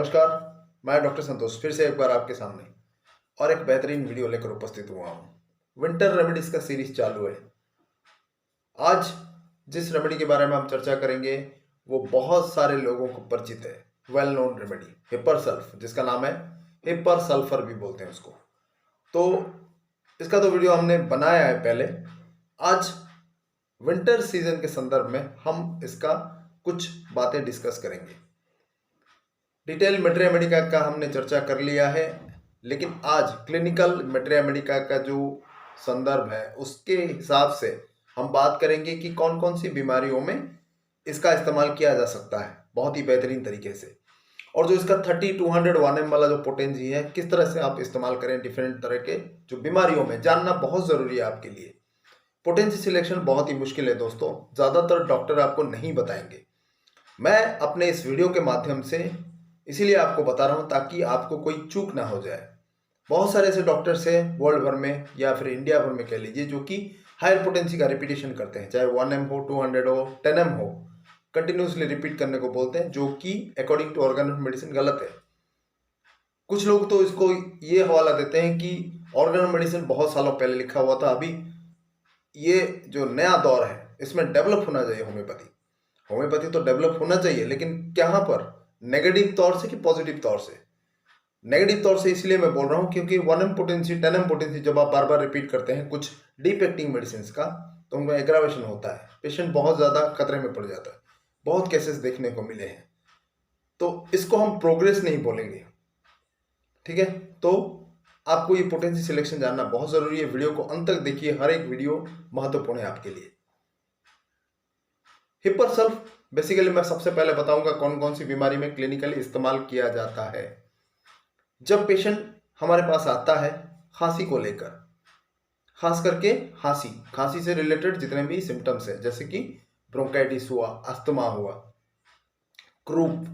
नमस्कार, मैं डॉक्टर संतोष फिर से एक बार आपके सामने और एक बेहतरीन वीडियो लेकर उपस्थित हुआ हूँ। विंटर रेमेडीज का सीरीज चालू है। आज जिस रेमेडी के बारे में हम चर्चा करेंगे वो बहुत सारे लोगों को परिचित है। Well known remedy hepar sulph, जिसका नाम है हिपर सल्फर भी बोलते हैं उसको। तो इसका तो वीडियो हमने बनाया है पहले। आज विंटर सीजन के संदर्भ में हम इसका कुछ बातें डिस्कस करेंगे। डिटेल मेट्रिया मेडिका का हमने चर्चा कर लिया है, लेकिन आज क्लिनिकल मेट्रिया मेडिका का जो संदर्भ है उसके हिसाब से हम बात करेंगे कि कौन कौन सी बीमारियों में इसका इस्तेमाल किया जा सकता है बहुत ही बेहतरीन तरीके से। और जो इसका 30-200 1M वाला जो पोटेंसी है, किस तरह से आप इस्तेमाल करें डिफरेंट तरह के जो बीमारियों में, जानना बहुत ज़रूरी है आपके लिए। पोटेंसी सिलेक्शन बहुत ही मुश्किल है दोस्तों, ज़्यादातर डॉक्टर आपको नहीं बताएंगे। मैं अपने इस वीडियो के माध्यम से इसीलिए आपको बता रहा हूँ ताकि आपको कोई चूक ना हो जाए। बहुत सारे ऐसे डॉक्टर्स हैं वर्ल्ड भर में या फिर इंडिया भर में कह लीजिए, जो कि हायर पोटेंसी का रिपीटेशन करते हैं, चाहे 1M हो, 200 हो, 10M हो, कंटिन्यूसली रिपीट करने को बोलते हैं, जो कि according to organ of medicine गलत है। कुछ लोग तो इसको ये हवाला देते हैं कि ऑर्गन ऑफ मेडिसिन बहुत सालों पहले लिखा हुआ था, अभी ये जो नया दौर है इसमें डेवलप होना चाहिए होम्योपैथी। होम्योपैथी तो डेवलप होना चाहिए, लेकिन कहाँ पर, नेगेटिव तौर से कि पॉजिटिव तौर से। नेगेटिव तौर से इसलिए मैं बोल रहा हूँ क्योंकि 1M पोटेंसी 10M पोटेंसी जब आप बार बार रिपीट करते हैं कुछ डीप एक्टिंग मेडिसिन का, तो उनका एग्रावेशन होता है, पेशेंट बहुत ज़्यादा खतरे में पड़ जाता है। बहुत केसेस देखने को मिले हैं, तो इसको हम प्रोग्रेस नहीं बोलेंगे, ठीक है। तो आपको ये पोटेंसी सिलेक्शन जानना बहुत ज़रूरी है। वीडियो को अंत तक देखिए, हर एक वीडियो महत्वपूर्ण है आपके लिए। हिपर सल्फ बेसिकली मैं सबसे पहले बताऊंगा कौन कौन सी बीमारी में क्लिनिकली इस्तेमाल किया जाता है। जब पेशेंट हमारे पास आता है खांसी को लेकर, खास करके खांसी से रिलेटेड जितने भी सिम्टम्स हैं, जैसे कि ब्रोंकाइटिस हुआ, अस्थमा हुआ, क्रूप,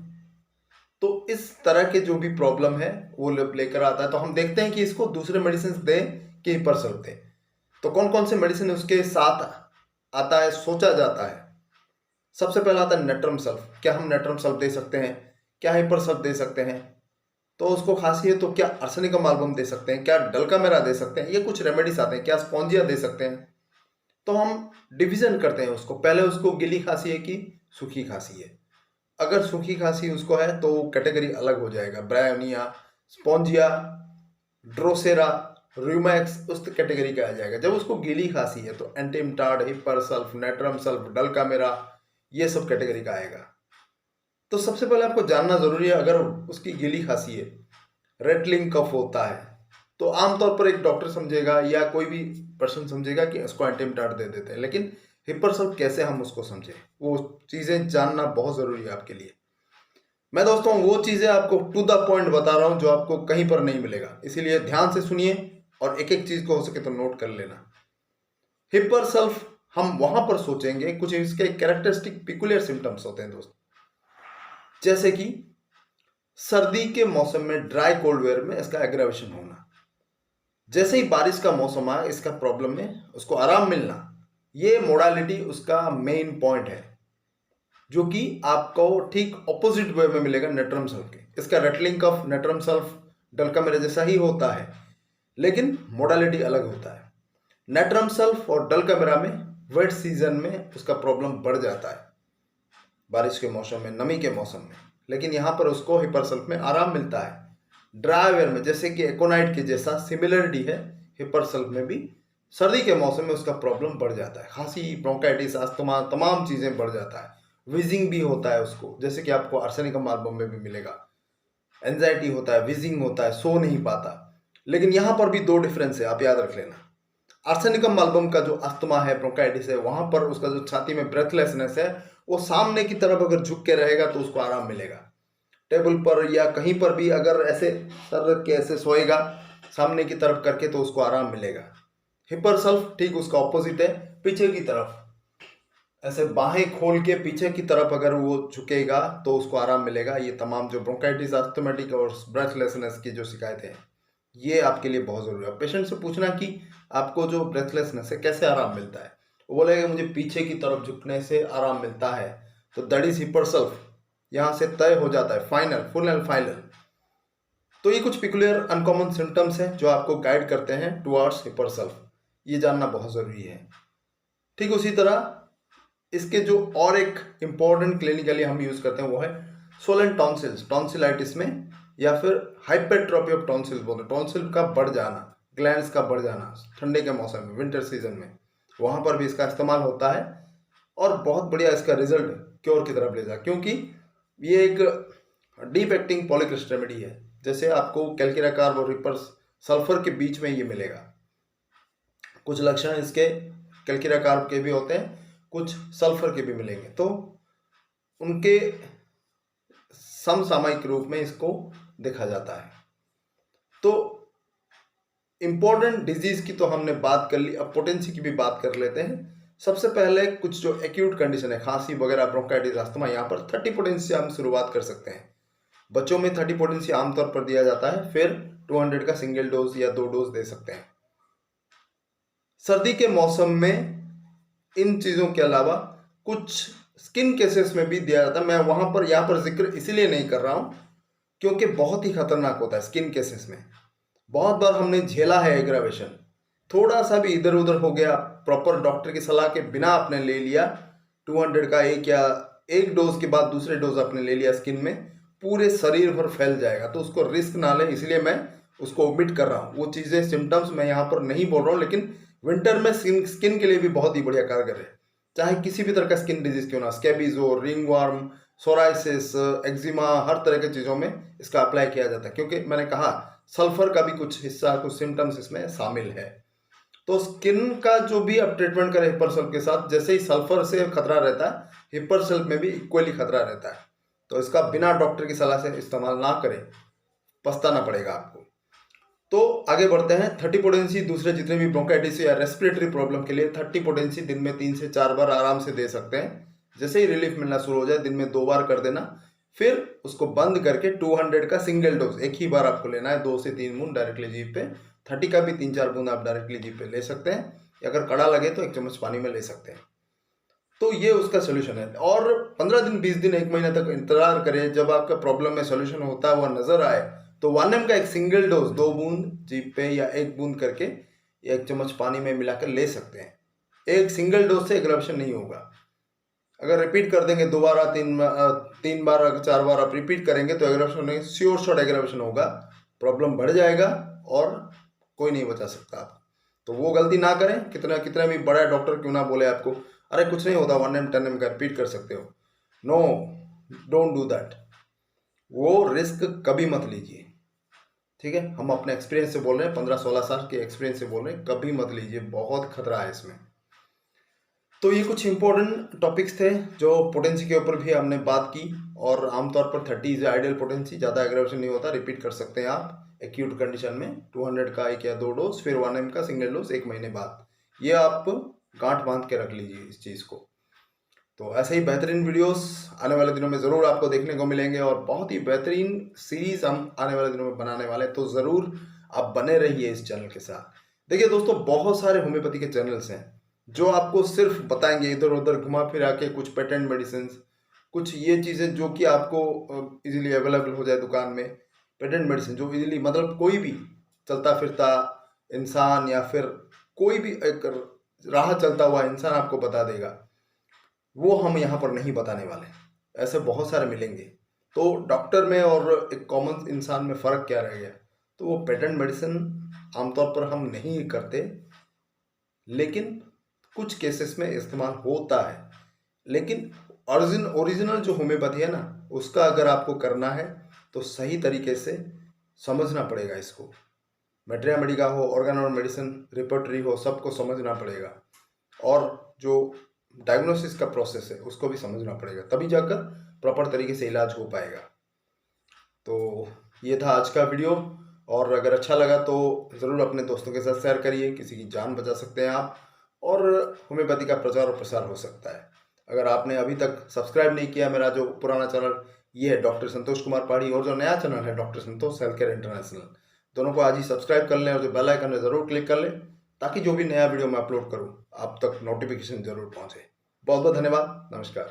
तो इस तरह के जो भी प्रॉब्लम है वो लेकर आता है, तो हम देखते हैं कि इसको दूसरे मेडिसिन दें कि हिपर सल्फ दें। तो कौन कौन से मेडिसिन उसके साथ आता है सोचा जाता है। सबसे पहला आता है नेट्रम सल्फ। क्या हम नेट्रम सल्फ दे सकते हैं? क्या हिपर सल्फ दे सकते हैं? तो उसको खांसी है तो क्या आर्सेनिकम एल्बम दे सकते हैं? क्या डल्कामेरा दे सकते हैं? ये कुछ रेमेडीज आते हैं। क्या स्पॉन्जिया दे सकते हैं? तो हम डिवीजन करते हैं उसको, पहले उसको गीली खांसी है कि सूखी खांसी है। अगर सूखी खांसी उसको है तो कैटेगरी अलग हो जाएगा, ब्रायोनिया, स्पॉन्जिया, ड्रोसेरा, रूमैक्स, उस कैटेगरी का आ जाएगा। जब उसको गीली खांसी है तो एंटिमटाड, हिपर सल्फ, नेट्रम सल्फ, डल्कामेरा, ये सब कैटेगरी का आएगा। तो सबसे पहले आपको जानना जरूरी है, अगर उसकी गीली खांसी है, रेटलिंग कफ होता है, तो आमतौर पर एक डॉक्टर समझेगा या कोई भी पर्सन समझेगा कि उसको एंटीमटाड दे देते हैं, लेकिन हिपर सल्फ कैसे हम उसको समझें, वो चीज़ें जानना बहुत ज़रूरी है आपके लिए। मैं दोस्तों वो चीज़ें आपको टू द पॉइंट बता रहा हूँ जो आपको कहीं पर नहीं मिलेगा, इसीलिए ध्यान से सुनिए और एक एक चीज़ को हो सके तो नोट कर लेना। हिपर सल्फ हम वहां पर सोचेंगे, कुछ इसके कैरेक्टरिस्टिक पिकुलियर सिम्टम्स होते हैं दोस्त, जैसे कि सर्दी के मौसम में ड्राई कोल्ड वेयर में इसका एग्रावेशन होना, जैसे ही बारिश का मौसम आए इसका प्रॉब्लम में उसको आराम मिलना, ये मोडालिटी उसका मेन पॉइंट है, जो कि आपको ठीक ऑपोजिट वे में मिलेगा नेट्रम सल्फ के। इसका रेटलिंग कफ नेट्रम सल्फ डल्कामेरा जैसा ही होता है, लेकिन मोडालिटी अलग होता है। नेट्रम सल्फ और डल्कामेरा में वेट सीजन में उसका प्रॉब्लम बढ़ जाता है, बारिश के मौसम में, नमी के मौसम में, लेकिन यहाँ पर उसको हिपर सल्फ में आराम मिलता है। ड्राई वेयर में, जैसे कि एकोनाइट के जैसा सिमिलरिटी है, हिपर सल्फ में भी सर्दी के मौसम में उसका प्रॉब्लम बढ़ जाता है। खांसी, ब्रोंकाइटिस, अस्थमा, तमाम चीज़ें बढ़ जाता है। विजिंग भी होता है उसको, जैसे कि आपको आर्सेनिकम एल्बम में भी मिलेगा। एंजाइटी होता है, विजिंग होता है, सो नहीं पाता। लेकिन यहाँ पर भी दो डिफरेंस है, आप याद रख लेना। आर्सेनिकम एल्बम का जो अस्थमा है, ब्रोंकाइटिस है, वहां पर उसका जो छाती में ब्रेथलेसनेस है, वो सामने की तरफ अगर झुक के रहेगा तो उसको आराम मिलेगा। टेबल पर या कहीं पर भी अगर ऐसे सर रख के ऐसे सोएगा सामने की तरफ करके तो उसको आराम मिलेगा। हिपर सल्फ ठीक उसका ऑपोजिट है, पीछे की तरफ ऐसे बाहें खोल के पीछे की तरफ अगर वो झुकेगा तो उसको आराम मिलेगा। ये तमाम जो ब्रोंकाइटिस, अस्थमेटिक और ब्रेथलेसनेस की जो शिकायतें हैं, ये आपके लिए बहुत ज़रूरी है। पेशेंट से पूछना कि आपको जो ब्रेथलेसनेस है कैसे आराम मिलता है, वो बोलेगा मुझे पीछे की तरफ झुकने से आराम मिलता है, तो दैट इज हिपर सल्फ। यहाँ से तय हो जाता है, फाइनल, फुल एंड फाइनल। तो ये कुछ पिकुलियर अनकॉमन सिम्टम्स हैं जो आपको गाइड करते हैं टुवर्ड्स हिपर सेल्फ, ये जानना बहुत ज़रूरी है। ठीक उसी तरह इसके जो और एक इम्पॉर्टेंट क्लिनिकली हम यूज़ करते हैं वो है स्वोलन टॉन्सिल्स, टॉन्सिलाइटिस में, या फिर हाइपरट्रॉपी ऑफ टॉन्सिल्स बोलते हैं, टॉन्सिल का बढ़ जाना, ग्लैंड्स का बढ़ जाना ठंडे के मौसम में, विंटर सीजन में, वहाँ पर भी इसका इस्तेमाल होता है और बहुत बढ़िया इसका रिजल्ट क्योर की तरफ ले जा, क्योंकि ये एक डीप एक्टिंग पॉलीक्रिस्ट रेमेडी है। जैसे आपको कैल्केरिया कार्ब और रिपर सल्फर के बीच में ये मिलेगा। कुछ लक्षण इसके कैल्केरिया कार्ब के भी होते हैं, कुछ सल्फर के भी मिलेंगे, तो उनके समसामयिक रूप में इसको देखा जाता है। तो इम्पोर्टेंट डिजीज की तो हमने बात कर ली, अब पोटेंसी की भी बात कर लेते हैं। सबसे पहले कुछ जो एक्यूट कंडीशन है, खांसी वगैरह, ब्रोंकाइटिस, अस्थमा, यहाँ पर 30 पोटेंसी से हम शुरुआत कर सकते हैं। बच्चों में 30 पोटेंसी आमतौर पर दिया जाता है, फिर 200 का सिंगल डोज या 2 डोज दे सकते हैं। सर्दी के मौसम में इन चीज़ों के अलावा कुछ स्किन केसेस में भी दिया जाता है। मैं वहाँ पर यहाँ पर जिक्र इसीलिए नहीं कर रहा हूँ क्योंकि बहुत ही खतरनाक होता है स्किन केसेस में। बहुत बार हमने झेला है एग्रावेशन, थोड़ा सा भी इधर उधर हो गया, प्रॉपर डॉक्टर की सलाह के बिना आपने ले लिया 200 का एक या एक डोज के बाद दूसरे डोज आपने ले लिया, स्किन में पूरे शरीर भर फैल जाएगा, तो उसको रिस्क ना लें, इसलिए मैं उसको ओमिट कर रहा हूँ। वो चीज़ें सिम्टम्स मैं यहाँ पर नहीं बोल रहा हूँ, लेकिन विंटर में स्किन के लिए भी बहुत ही बढ़िया कारगर है। चाहे किसी भी तरह का स्किन डिजीज क्यों ना, स्कैबीज हो, रिंगवर्म, सोराइसिस, एक्जिमा, हर तरह की चीज़ों में इसका अप्लाई किया जाता है, क्योंकि मैंने कहा सल्फर का भी कुछ हिस्सा, कुछ सिम्टम्स इसमें शामिल है। तो स्किन का जो भी आप ट्रीटमेंट करें हिपर सेल्फ के साथ, जैसे ही सल्फर से खतरा रहता है, हिपर सेल्फ में भी इक्वली खतरा रहता है, तो इसका बिना डॉक्टर की सलाह से इस्तेमाल ना करें, पछताना पड़ेगा आपको। तो आगे बढ़ते हैं। 30 पोटेंसी दूसरे जितने भी ब्रोंकाइटिस या रेस्पिरेटरी प्रॉब्लम के लिए 30 पोटेंसी दिन में 3 से 4 बार आराम से दे सकते हैं। जैसे ही रिलीफ मिलना शुरू हो जाए दिन में 2 बार कर देना, फिर उसको बंद करके 200 का सिंगल डोज एक ही बार आपको लेना है, 2 से 3 बूंद डायरेक्टली जीभ पे। 30 का भी 3-4 बूंद आप डायरेक्टली जीभ पे ले सकते हैं, अगर कड़ा लगे तो 1 चम्मच पानी में ले सकते हैं। तो ये उसका सोल्यूशन है। और 15 दिन, 20 दिन, 1 महीने तक इंतजार करें, जब आपका प्रॉब्लम में सोल्यूशन होता हुआ नजर आए तो 1 ml का एक सिंगल डोज 2 बूंद जीभ पे या 1 बूंद करके 1 चम्मच पानी में मिलाकर ले सकते हैं। एक सिंगल डोज से एग्रावेशन नहीं होगा। अगर रिपीट कर देंगे 2 बार, 3 बार, 4 बार आप रिपीट करेंगे तो एग्रावेशन नहीं, श्योर शॉट एग्रावेशन होगा, प्रॉब्लम बढ़ जाएगा और कोई नहीं बचा सकता आप। तो वो गलती ना करें, कितना भी बड़ा डॉक्टर क्यों ना बोले आपको अरे कुछ नहीं होता, 1 ml 10 ml का रिपीट कर सकते हो। नो, डोंट डू दैट, वो रिस्क कभी मत लीजिए। ठीक है, हम अपने एक्सपीरियंस से बोल रहे हैं, 15-16 साल के एक्सपीरियंस से बोल रहे हैं, कभी मत लीजिए, बहुत खतरा है इसमें। तो ये कुछ इंपॉर्टेंट टॉपिक्स थे जो पोटेंसी के ऊपर भी हमने बात की, और आमतौर पर 30 इज आइडियल पोटेंसी, ज़्यादा एग्रावेशन नहीं होता, रिपीट कर सकते हैं आप एक्यूट कंडीशन में 200 का 1 या 2 डोज, फिर 1 ml का सिंगल डोज 1 महीने बाद। ये आप गांठ बांध के रख लीजिए इस चीज़ को। तो ऐसे ही बेहतरीन वीडियोस आने वाले दिनों में ज़रूर आपको देखने को मिलेंगे, और बहुत ही बेहतरीन सीरीज हम आने वाले दिनों में बनाने वाले हैं, तो ज़रूर आप बने रहिए इस चैनल के साथ। देखिए दोस्तों, बहुत सारे होम्योपैथी के चैनल्स हैं जो आपको सिर्फ बताएंगे इधर उधर घुमा फिरा के कुछ पेटेंट मेडिसिन, कुछ ये चीज़ें जो कि आपको इजीली अवेलेबल हो जाए दुकान में, पेटेंट मेडिसिन जो इजीली, मतलब कोई भी चलता फिरता इंसान या फिर कोई भी एक राह चलता हुआ इंसान आपको बता देगा, वो हम यहाँ पर नहीं बताने वाले। ऐसे बहुत सारे मिलेंगे। तो डॉक्टर में और एक कॉमन इंसान में फ़र्क क्या रह गया? तो वो पेटेंट मेडिसिन आमतौर पर हम नहीं करते, लेकिन कुछ केसेस में इस्तेमाल होता है। लेकिन ओरिजिनल जो होम्योपैथी है ना, उसका अगर आपको करना है तो सही तरीके से समझना पड़ेगा इसको। मेट्रिया मेडिका हो, ऑर्गेनो मेडिसिन, रिपर्टरी हो, सबको समझना पड़ेगा, और जो डायग्नोसिस का प्रोसेस है उसको भी समझना पड़ेगा, तभी जाकर प्रॉपर तरीके से इलाज हो पाएगा। तो ये था आज का वीडियो, और अगर अच्छा लगा तो ज़रूर अपने दोस्तों के साथ शेयर करिए, किसी की जान बचा सकते हैं आप, और होम्योपैथी का प्रचार और प्रसार हो सकता है। अगर आपने अभी तक सब्सक्राइब नहीं किया, मेरा जो पुराना चैनल ये है डॉक्टर संतोष कुमार पहाड़ी, और जो नया चैनल है डॉक्टर संतोष हेल्थ केयर इंटरनेशनल, दोनों को आज ही सब्सक्राइब कर लें, और जो बेल आइकन है ज़रूर क्लिक कर लें, ताकि जो भी नया वीडियो मैं अपलोड करूँ आप तक नोटिफिकेशन जरूर पहुँचे। बहुत बहुत धन्यवाद, नमस्कार।